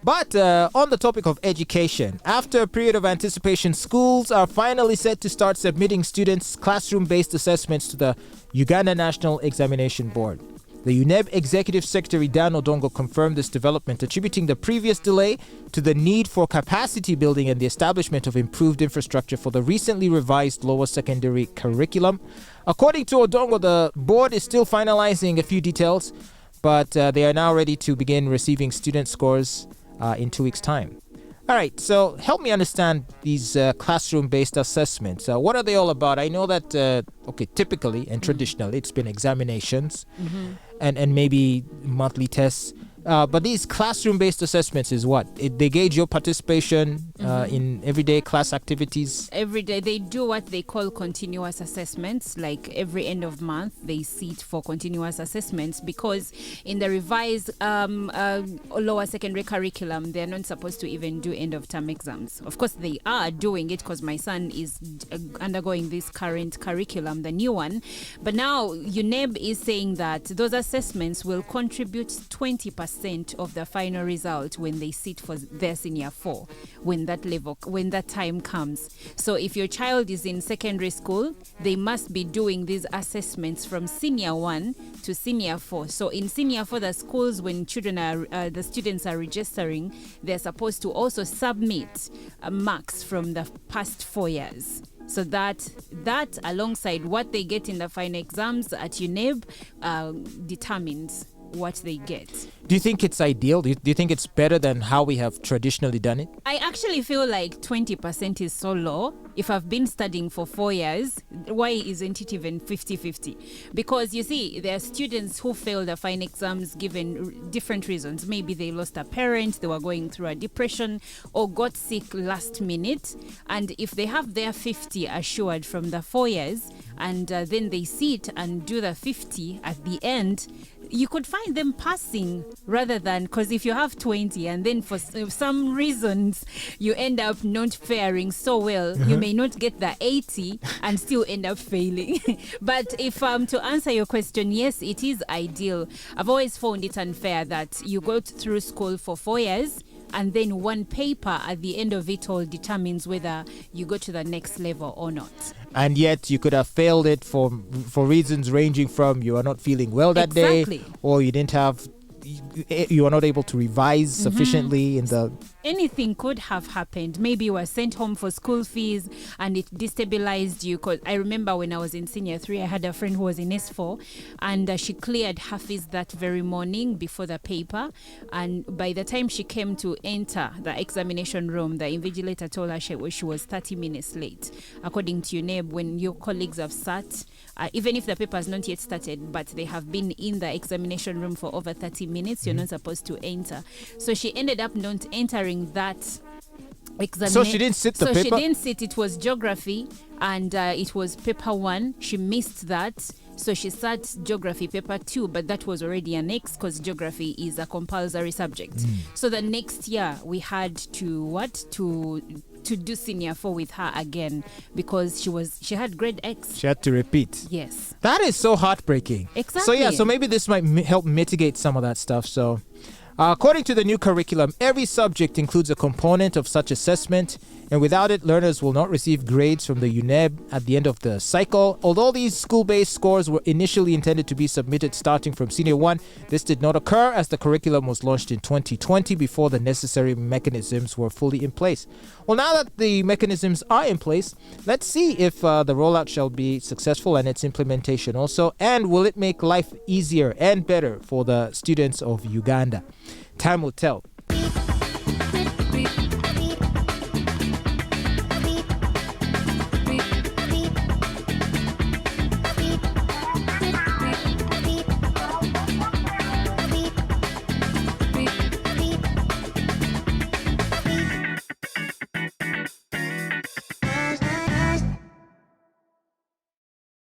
But on the topic of education, after a period of anticipation, schools are finally set to start submitting students' classroom-based assessments to the Uganda National Examination Board. The UNEB Executive Secretary Dan Odongo confirmed this development, attributing the previous delay to the need for capacity building and the establishment of improved infrastructure for the recently revised lower secondary curriculum. According to Odongo, the board is still finalizing a few details, but they are now ready to begin receiving student scores in 2 weeks' time. All right, so help me understand these classroom-based assessments. What are they all about? I know that, typically and traditionally, it's been examinations and maybe monthly tests. But these classroom-based assessments is what? They gauge your participation in everyday class activities? Every day they do what they call continuous assessments. Like every end of month, they sit for continuous assessments because in the revised lower secondary curriculum, they're not supposed to even do end-of-term exams. Of course, they are doing it because my son is undergoing this current curriculum, the new one. But now UNEB is saying that those assessments will contribute 20% of the final result when they sit for their senior 4, when that time comes. So if your child is in secondary school, they must be doing these assessments from senior 1 to senior 4. So in senior 4, the schools, when the students are registering, they're supposed to also submit marks from the past 4 years. So that alongside what they get in the final exams at UNEB determines what they get. Do you think it's ideal? Do you think it's better than how we have traditionally done it? I actually feel like 20% is so low. If I've been studying for 4 years, why isn't it even 50-50? Because you see, there are students who fail the final exams given different reasons. Maybe they lost a parent, they were going through a depression, or got sick last minute. And if they have their 50 assured from the 4 years, and then they sit and do the 50 at the end, you could find them passing rather than, because if you have 20 and then for some reasons you end up not faring so well, you may not get the 80 and still end up failing. But if to answer your question, yes, it is ideal. I've always found it unfair that you go through school for 4 years and then one paper at the end of it all determines whether you go to the next level or not. And yet you could have failed it for reasons ranging from you are not feeling well that day, or you are not able to revise sufficiently in the... Anything could have happened. Maybe you were sent home for school fees and it destabilized you. Because I remember when I was in senior 3, I had a friend who was in S4 and she cleared Hafiz that very morning before the paper. And by the time she came to enter the examination room, the invigilator told her she was 30 minutes late. According to UNEB, when your colleagues have sat, even if the paper has not yet started, but they have been in the examination room for over 30 minutes, you're not supposed to enter. So she ended up not entering that examination. So she didn't sit the paper? So she didn't sit. It was geography and it was paper 1. She missed that. So she sat geography paper 2, but that was already an X because geography is a compulsory subject. So the next year we had to do senior 4 with her again because she had grade X. She had to repeat. Yes. That is so heartbreaking. Exactly. So maybe this might help mitigate some of that stuff. So according to the new curriculum, every subject includes a component of such assessment, and without it, learners will not receive grades from the UNEB at the end of the cycle. Although these school-based scores were initially intended to be submitted starting from Senior 1, this did not occur as the curriculum was launched in 2020 before the necessary mechanisms were fully in place. Well, now that the mechanisms are in place, let's see if the rollout shall be successful and its implementation also, and will it make life easier and better for the students of Uganda? Time will tell.